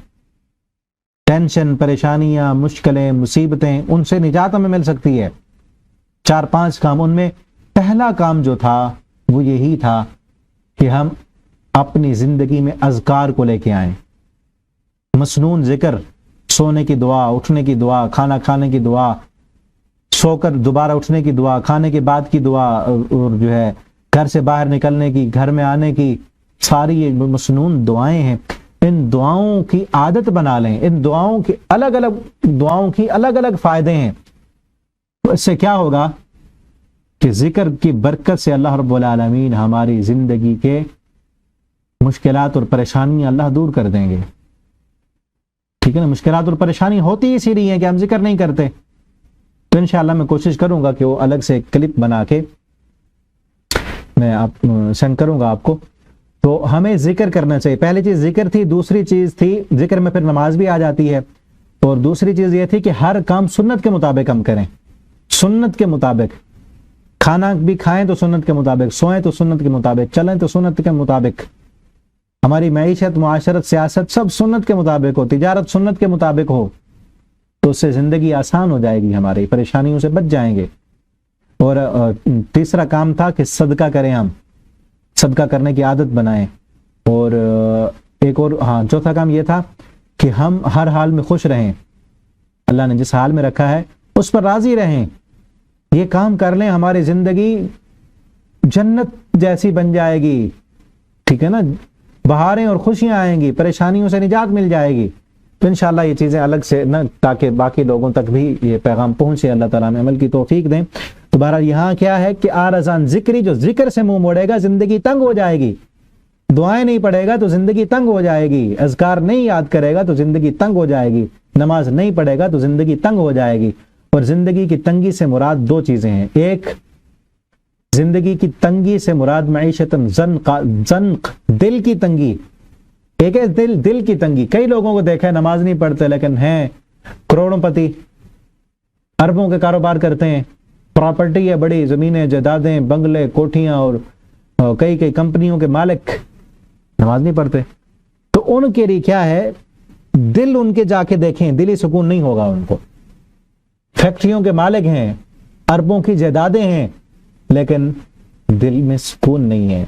ٹینشن، پریشانیاں، مشکلیں، مصیبتیں، ان سے نجات ہمیں مل سکتی ہے. 4-5 کام، ان میں پہلا کام جو تھا وہ یہی تھا کہ ہم اپنی زندگی میں اذکار کو لے کے آئیں. مسنون ذکر، سونے کی دعا، اٹھنے کی دعا، کھانا کھانے کی دعا، سو کر دوبارہ اٹھنے کی دعا، کھانے کے بعد کی دعا، اور جو ہے گھر سے باہر نکلنے کی، گھر میں آنے کی، ساری یہ مسنون دعائیں ہیں. ان دعاؤں کی عادت بنا لیں. ان دعاؤں کی الگ الگ فائدے ہیں. تو اس سے کیا ہوگا کہ ذکر کی برکت سے اللہ رب العالمین ہماری زندگی کے مشکلات اور پریشانیاں اللہ دور کر دیں گے. ٹھیک ہے نا. مشکلات اور پریشانی ہوتی اسی لیے ہیں کہ ہم ذکر نہیں کرتے. تو انشاءاللہ میں کوشش کروں گا کہ وہ الگ سے کلپ بنا کے میں سینڈ کروں گا آپ کو. تو ہمیں ذکر کرنا چاہیے. پہلی چیز ذکر تھی. دوسری چیز تھی ذکر میں پھر نماز بھی آ جاتی ہے. اور دوسری چیز یہ تھی کہ ہر کام سنت کے مطابق ہم کریں. سنت کے مطابق کھانا بھی کھائیں تو سنت کے مطابق، سوئیں تو سنت کے مطابق، چلیں تو سنت کے مطابق. ہماری معیشت، معاشرت، سیاست سب سنت کے مطابق ہو. تجارت سنت کے مطابق ہو تو اس سے زندگی آسان ہو جائے گی، ہماری پریشانیوں سے بچ جائیں گے. اور تیسرا کام تھا کہ صدقہ کریں. ہم صدقہ کرنے کی عادت بنائیں. اور ایک اور چوتھا کام یہ تھا کہ ہم ہر حال میں خوش رہیں. اللہ نے جس حال میں رکھا ہے اس پر راضی رہیں. یہ کام کر لیں، ہماری زندگی جنت جیسی بن جائے گی. ٹھیک ہے نا. بہاریں اور خوشیاں آئیں گی، پریشانیوں سے نجات مل جائے گی. تو انشاءاللہ یہ چیزیں الگ سے نہ، تاکہ باقی لوگوں تک بھی یہ پیغام پہنچے. اللہ تعالیٰ میں عمل کی توفیق دیں. تو بہرحال یہاں کیا ہے کہ آرزان ذکری، جو ذکر سے منہ موڑے گا زندگی تنگ ہو جائے گی. دعائیں نہیں پڑھے گا تو زندگی تنگ ہو جائے گی. اذکار نہیں یاد کرے گا تو زندگی تنگ ہو جائے گی. نماز نہیں پڑھے گا تو زندگی تنگ ہو جائے گی. اور زندگی کی تنگی سے مراد 2 چیزیں ہیں. ایک، زندگی کی تنگی سے مراد معیشت زنق، دل کی تنگی. ایک ہے دل کی تنگی. کئی لوگوں کو دیکھا ہے نماز نہیں پڑھتے لیکن ہیں کروڑوں پتی، اربوں کے کاروبار کرتے ہیں، پراپرٹی ہے بڑی، زمینیں، جائیدادیں، بنگلے، کوٹھیاں، اور کئی کمپنیوں کے مالک، نماز نہیں پڑھتے. تو ان کے لیے کیا ہے، دل ان کے جا کے دیکھیں، دلی سکون نہیں ہوگا ان کو. فیکٹریوں کے مالک ہیں، اربوں کی جائیدادیں ہیں، لیکن دل میں سکون نہیں ہے.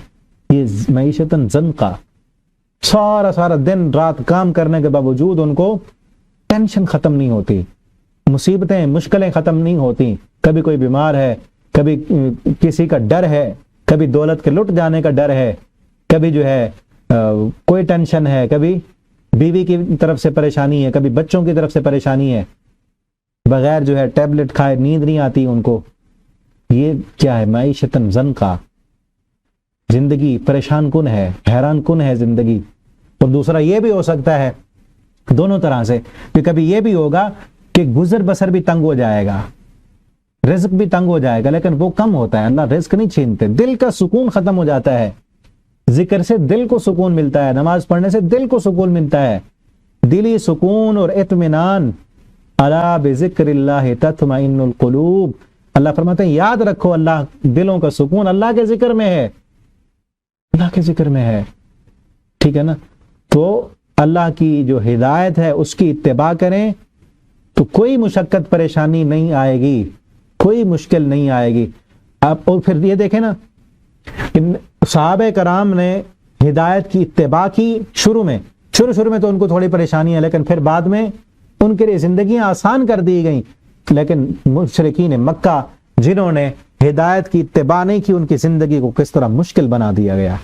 یہ معیشتاً زنقہ، سارا دن رات کام کرنے کے باوجود ان کو ٹینشن ختم نہیں ہوتی، مصیبتیں مشکلیں ختم نہیں ہوتی. کبھی کوئی بیمار ہے، کبھی کسی کا ڈر ہے، کبھی دولت کے لٹ جانے کا ڈر ہے، کبھی جو ہے کوئی ٹینشن ہے، کبھی بیوی کی طرف سے پریشانی ہے، کبھی بچوں کی طرف سے پریشانی ہے. بغیر جو ہے ٹیبلٹ کھائے نیند نہیں آتی ان کو. یہ کیا ہے؟ معیشتاً زنقہ، زندگی پریشان کن ہے، حیران کن ہے زندگی. اور دوسرا یہ بھی ہو سکتا ہے دونوں طرح سے کہ کبھی یہ بھی ہوگا کہ گزر بسر بھی تنگ ہو جائے گا، رزق بھی تنگ ہو جائے گا، لیکن وہ کم ہوتا ہے. اللہ رزق نہیں چھینتے، دل کا سکون ختم ہو جاتا ہے. ذکر سے دل کو سکون ملتا ہے، نماز پڑھنے سے دل کو سکون ملتا ہے، دلی سکون اور اطمینان. الا بذکر اللہ تطمئن القلوب. اللہ فرماتے ہیں یاد رکھو، اللہ دلوں کا سکون اللہ کے ذکر میں ہے، اللہ کے ذکر میں ہے. ٹھیک ہے نا؟ تو اللہ کی جو ہدایت ہے اس کی اتباع کریں تو کوئی مشقت پریشانی نہیں آئے گی، کوئی مشکل نہیں آئے گی. آپ اور پھر یہ دیکھیں نا، صحابہ کرام نے ہدایت کی اتباع کی شروع میں تو ان کو تھوڑی پریشانی ہے، لیکن پھر بعد میں ان کے لیے زندگیاں آسان کر دی گئیں. لیکن مشرکین مکہ جنہوں نے ہدایت کی اتباع نہیں کی، ان کی زندگی کو کس طرح مشکل بنا دیا گیا.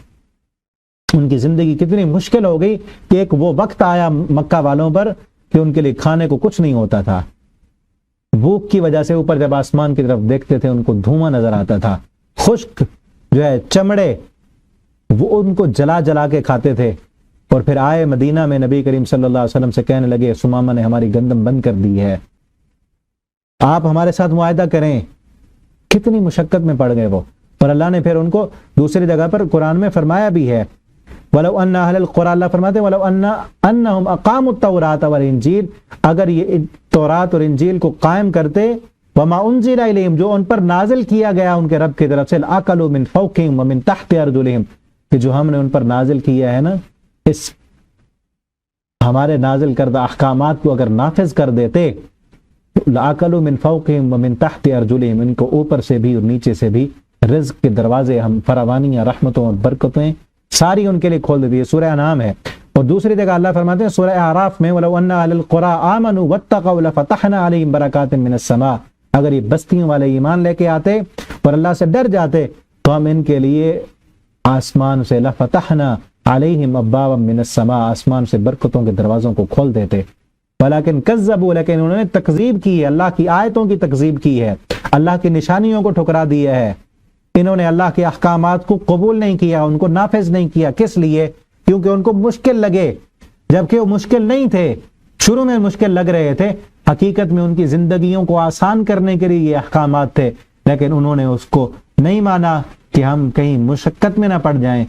ان کی زندگی کتنی مشکل ہو گئی کہ ایک وہ وقت آیا مکہ والوں پر کہ ان کے لیے کھانے کو کچھ نہیں ہوتا تھا. بھوک کی وجہ سے اوپر جب آسمان کی طرف دیکھتے تھے ان کو دھواں نظر آتا تھا، خشک جو ہے چمڑے وہ ان کو جلا جلا کے کھاتے تھے. اور پھر آئے مدینہ میں نبی کریم صلی اللہ علیہ وسلم سے کہنے لگے سمامہ نے ہماری گندم بند کر دی ہے، آپ ہمارے ساتھ معاہدہ کریں. کتنی مشقت میں پڑ گئے وہ. اور اللہ نے پھر ان کو دوسری جگہ پر قرآن میں فرمایا بھی ہے وَلَوْ أَنَّ أَهْلَ الْقُرَىٰ، اللہ فرماتے ہیں وَلَوْ أَنَّهُمْ أَقَامُوا التَّوْرَاةَ وَالْإِنْجِيلَ، اگر یہ تورات اور انجیل کو قائم کرتے، وَمَا أُنزِلَ إِلَيْهِمْ، جو ان پر نازل کیا گیا ان کے رب کی طرف سے، لَأَكَلُوا مِنْ فَوْقِهِمْ وَمِنْ تَحْتِ أَرْجُلِهِمْ، کہ جو ہم نے ان پر نازل کیا ہے نا، اس ہمارے نازل کردہ احکامات کو اگر نافذ کر دیتے، لَأَكَلُوا مِنْ فَوْقِهِمْ وَمِنْ تَحْتِ أَرْجُلِهِمْ، ان کو اوپر سے بھی اور نیچے سے بھی رزق کے دروازے، ہم فراوانیاں، رحمتوں اور برکتیں ساری ان کے لیے کھول دیتی ہے. سورہ انعام ہے. اور دوسری جگہ اللہ فرماتے ہیں سورہ اعراف میں وَلَوْ أَنَّ أَهْلَ الْقُرَىٰ آمَنُوا وَاتَّقَوْا لَفَتَحْنَا عَلَيْهِمْ بَرَكَاتٍ مِّنَ السَّمَاءِ، اگر یہ بستیوں والے ایمان لے کے آتے اور اللہ سے ڈر جاتے تو ہم ان کے لیے آسمان سے لَفَتَحْنَا عَلَيْهِمْ أَبْوَابًا مِّنَ السَّمَاءِ، آسمان سے برکتوں کے دروازوں کو کھول دیتے. وَلَكِنْ كَذَّبُوا، لیکن انہوں نے تکذیب کی ہے، اللہ کی آیتوں کی تکذیب کی ہے، اللہ کی نشانیوں کو ٹھکرا دیا ہے. انہوں نے اللہ کے احکامات کو قبول نہیں کیا، ان کو نافذ نہیں کیا. کس لیے؟ کیونکہ ان کو مشکل لگے، جبکہ وہ مشکل نہیں تھے. شروع میں مشکل لگ رہے تھے، حقیقت میں ان کی زندگیوں کو آسان کرنے کے لیے یہ احکامات تھے، لیکن انہوں نے اس کو نہیں مانا کہ ہم کہیں مشقت میں نہ پڑ جائیں.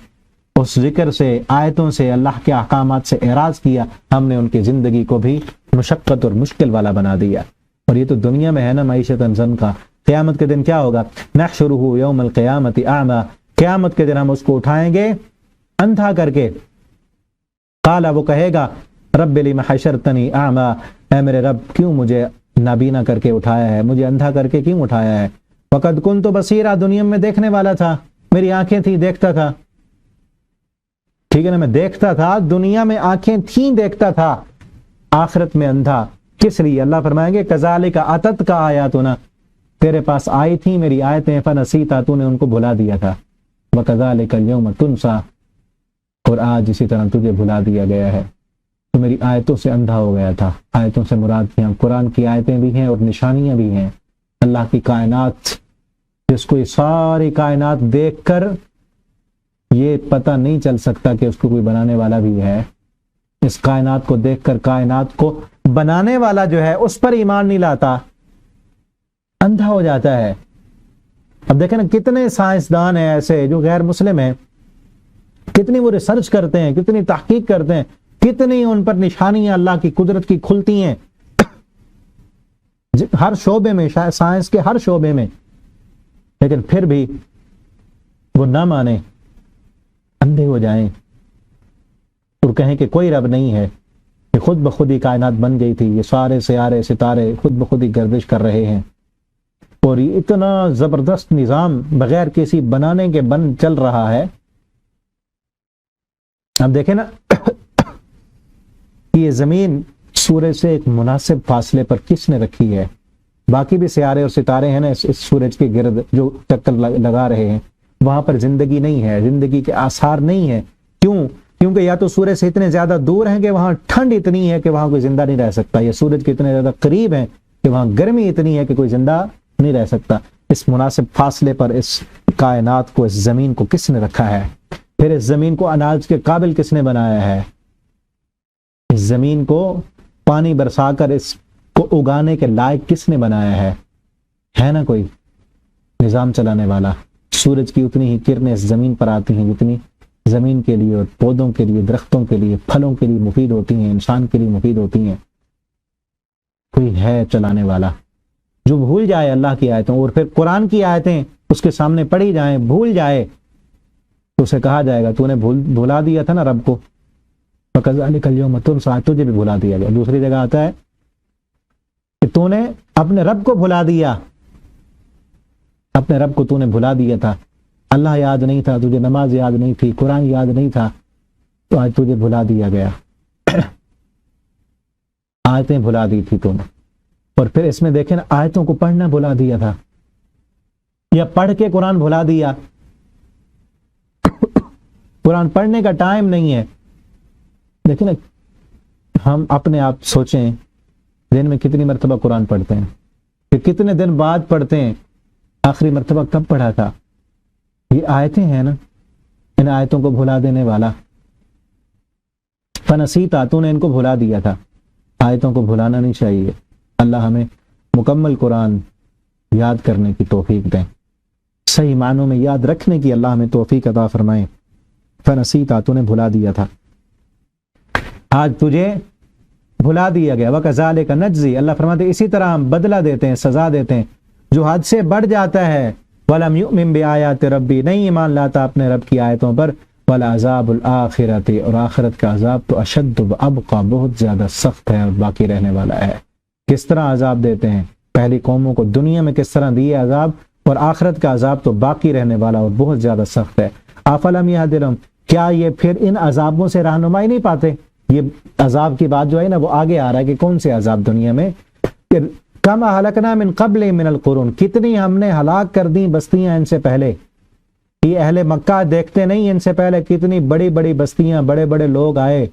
اس ذکر سے، آیتوں سے، اللہ کے احکامات سے اعراض کیا، ہم نے ان کی زندگی کو بھی مشقت اور مشکل والا بنا دیا. اور یہ تو دنیا میں ہے نا معیشت انسان کا. قیامت کے دن کیا ہوگا؟ نحشرہ یوم القیامت اعمی، قیامت کے دن ہم اس کو اٹھائیں گے اندھا کر کے. قال، وہ کہے گا رب لم حشرتنی اعمی، اے میرے رب کیوں مجھے نابینا کر کے اٹھایا ہے، مجھے اندھا کر کے کیوں اٹھایا ہے. وقد کنت بصیرا، دنیا میں دیکھنے والا تھا، میری آنکھیں تھیں، دیکھتا تھا. ٹھیک ہے نا، میں دیکھتا تھا، دنیا میں آنکھیں تھیں، دیکھتا تھا، آخرت میں اندھا. کس لیے؟ اللہ فرمائیں گے کذالک اتتک آیاتنا، تیرے پاس آئی تھیں میری آیتیں، فنسیتا، تو نے ان کو بھلا دیا تھا. وکذالک اليوم تنسا، اور آج اسی طرح تجھے بھلا دیا گیا ہے، تو میری آیتوں سے اندھا ہو گیا تھا. آیتوں سے مراد کیا؟ قرآن کی آیتیں بھی ہیں اور نشانیاں بھی ہیں. اللہ کی کائنات، جس کو یہ ساری کائنات دیکھ کر یہ پتہ نہیں چل سکتا کہ اس کو کوئی بنانے والا بھی ہے. اس کائنات کو دیکھ کر کائنات کو بنانے والا جو ہے اس پر ایمان نہیں لاتا، اندھا ہو جاتا ہے. اب دیکھیں نا کتنے سائنسدان ہیں ایسے جو غیر مسلم ہیں، کتنی وہ ریسرچ کرتے ہیں، کتنی تحقیق کرتے ہیں، کتنی ان پر نشانیاں اللہ کی قدرت کی کھلتی ہیں ہر شعبے میں، سائنس کے ہر شعبے میں. لیکن پھر بھی وہ نہ مانے، اندھے ہو جائیں اور کہیں کہ کوئی رب نہیں ہے. کہ خود بخود ہی کائنات بن گئی تھی، یہ سارے سیارے ستارے خود بخود ہی گردش کر رہے ہیں، اور یہ اتنا زبردست نظام بغیر کسی بنانے کے بن چل رہا ہے۔ اب دیکھیں نا یہ زمین سورج سے ایک مناسب فاصلے پر کس نے رکھی ہے؟ باقی بھی سیارے اور ستارے ہیں نا اس سورج کے گرد جو چکر لگا رہے ہیں، وہاں پر زندگی نہیں ہے، زندگی کے آثار نہیں ہے۔ کیوں؟ کیونکہ یا تو سورج سے اتنے زیادہ دور ہیں کہ وہاں ٹھنڈ اتنی ہے کہ وہاں کوئی زندہ نہیں رہ سکتا، یا سورج کے اتنے زیادہ قریب ہیں کہ وہاں گرمی اتنی ہے کہ کوئی زندہ نہیں رہ سکتا۔ اس مناسب فاصلے پر اس کائنات کو، اس زمین کو کس نے رکھا ہے؟ پھر اس زمین کو اناج کے قابل کس نے بنایا ہے؟ اس زمین کو پانی برسا کر اس کو اگانے کے لائق کس نے بنایا ہے نا کوئی نظام چلانے والا؟ سورج کی اتنی ہی کرنیں اس زمین پر آتی ہیں جتنی زمین کے لیے اور پودوں کے لیے، درختوں کے لیے، پھلوں کے لیے مفید ہوتی ہیں، انسان کے لیے مفید ہوتی ہیں۔ کوئی ہے چلانے والا؟ جو بھول جائے اللہ کی آیتوں اور پھر قرآن کی آیتیں اس کے سامنے پڑھی جائیں، بھول جائے، تو اسے کہا جائے گا تو نے بھلا دیا تھا نا رب کو، وَكَذَلِكَ الْيَوْمَ تُنْسَىٰ، تجھے بھی بھلا دیا گیا۔ دوسری جگہ آتا ہے کہ تو نے اپنے رب کو بھلا دیا، اپنے رب کو تو نے بھلا دیا تھا، اللہ یاد نہیں تھا تجھے، نماز یاد نہیں تھی، قرآن یاد نہیں تھا، تو آج تجھے بھلا دیا گیا۔ آیتیں بھلا دی تھی تو نے، اور پھر اس میں دیکھیں نا آیتوں کو پڑھنا بھلا دیا تھا، یا پڑھ کے قرآن بھلا دیا۔ قرآن پڑھنے کا ٹائم نہیں ہے۔ دیکھیں نا ہم اپنے آپ سوچیں دن میں کتنی مرتبہ قرآن پڑھتے ہیں، کہ کتنے دن بعد پڑھتے ہیں، آخری مرتبہ کب پڑھا تھا؟ یہ آیتیں ہیں نا، ان آیتوں کو بھلا دینے والا۔ فنسیتا، تو نے ان کو بھلا دیا تھا۔ آیتوں کو بھلانا نہیں چاہیے۔ اللہ ہمیں مکمل قرآن یاد کرنے کی توفیق دیں، صحیح معنوں میں یاد رکھنے کی اللہ ہمیں توفیق عطا فرمائے۔ فنسیتا، تو نے بھلا دیا تھا، آج تجھے بھلا دیا گیا۔ وَكَذَلِكَ نَجْزِي، اللہ فرماتے اسی طرح ہم بدلہ دیتے ہیں، سزا دیتے ہیں جو حد سے بڑھ جاتا ہے۔ وَلَمْ يُؤْمِن بِآيَاتِ رَبِّي، نہیں ایمان لاتا اپنے رب کی آیتوں پر۔ وَلَعَذَابُ الْآخِرَةِ، اور آخرت کا عذاب تو اشد وابقى، بہت زیادہ سخت ہے اور باقی رہنے والا ہے۔ کس طرح عذاب دیتے ہیں پہلی قوموں کو، دنیا میں کس طرح دیے عذاب، اور آخرت کا عذاب تو باقی رہنے والا اور بہت زیادہ سخت ہے۔ أَفَلَمْ يَهْدِ لَهُمْ، کیا یہ پھر ان عذابوں سے رہنمائی نہیں پاتے؟ یہ عذاب کی بات جو ہے نا وہ آگے آ رہا ہے کہ کون سے عذاب دنیا میں، کہ کم اہلکنا من قبل من القرون، کتنی ہم نے ہلاک کر دی بستیاں ان سے پہلے۔ یہ اہل مکہ دیکھتے نہیں ان سے پہلے کتنی بڑی بڑی بستیاں، بڑے بڑے لوگ آئے،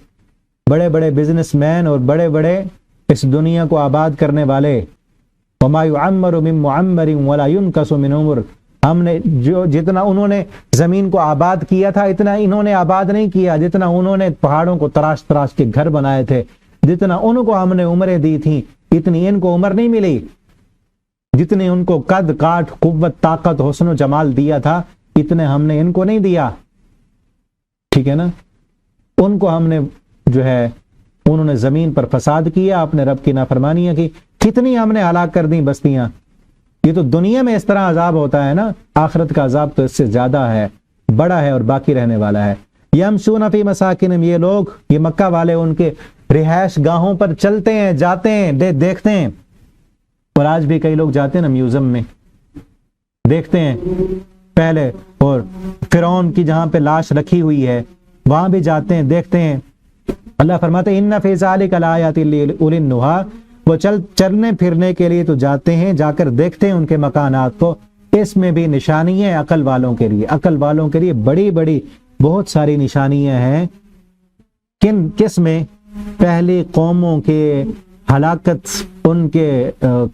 بڑے بڑے بزنس مین اور بڑے بڑے اس دنیا کو آباد کرنے والے۔ وما يعمر من معمر ولا ينقص من عمر، ہم نے جو جتنا انہوں نے زمین کو آباد کیا تھا اتنا انہوں نے آباد نہیں کیا، جتنا انہوں نے پہاڑوں کو تراش تراش کے گھر بنائے تھے، جتنا ان کو ہم نے عمریں دی تھیں اتنی ان کو عمر نہیں ملی، جتنے ان کو قد کاٹ قوت طاقت حسن و جمال دیا تھا اتنے ہم نے ان کو نہیں دیا، ٹھیک ہے نا۔ ان کو ہم نے جو ہے انہوں نے زمین پر فساد کیا، اپنے رب کی نافرمانیاں کی، کتنی ہم نے ہلاک کر دی بستیاں۔ یہ تو دنیا میں اس طرح عذاب ہوتا ہے نا، آخرت کا عذاب تو اس سے زیادہ ہے، بڑا ہے اور باقی رہنے والا ہے۔ یمشون فی مساکنہم، یہ لوگ، یہ مکہ والے ان کے رہائش گاہوں پر چلتے ہیں، جاتے ہیں، دیکھتے ہیں، اور آج بھی کئی لوگ جاتے ہیں نا میوزیم میں، دیکھتے ہیں پہلے، اور فرعون کی جہاں پہ لاش رکھی ہوئی ہے وہاں بھی جاتے ہیں، دیکھتے ہیں۔ اللہ فرماتے ہیں ان فی ذلک لآیات لأولی النہی، وہ چلنے پھرنے کے لیے تو جاتے ہیں، جا کر دیکھتے ہیں ان کے مکانات کو، اس میں بھی نشانی ہے عقل والوں کے لیے، عقل والوں کے لیے بڑی بڑی بہت ساری نشانیاں ہیں۔ کس میں؟ پہلی قوموں کے ہلاکت، ان کے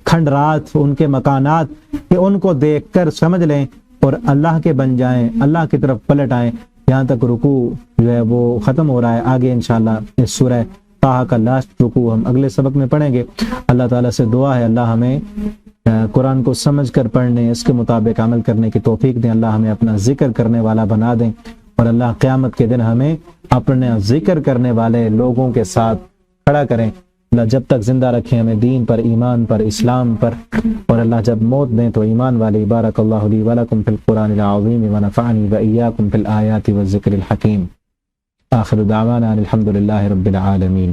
کھنڈرات، ان کے مکانات، کہ ان کو دیکھ کر سمجھ لیں اور اللہ کے بن جائیں، اللہ کی طرف پلٹ آئیں۔ یہاں تک رکوع جو ہے وہ ختم ہو رہا ہے، آگے انشاءاللہ اس سورہ طٰہٰ کا لاسٹ رکوع ہم اگلے سبق میں پڑھیں گے۔ اللہ تعالیٰ سے دعا ہے اللہ ہمیں قرآن کو سمجھ کر پڑھنے، اس کے مطابق عمل کرنے کی توفیق دیں، اللہ ہمیں اپنا ذکر کرنے والا بنا دیں، اور اللہ قیامت کے دن ہمیں اپنے ذکر کرنے والے لوگوں کے ساتھ کھڑا کریں۔ اللہ جب تک زندہ رکھیں ہمیں دین پر، ایمان پر، اسلام پر، اور اللہ جب موت دیں تو ایمان والے۔ بارک اللہ لی ولکم فی القرآن العظیم ونفعنی وإیاکم فی الآیات والذکر الحکیم۔ آخر دعوانا الحمد للہ رب العالمین۔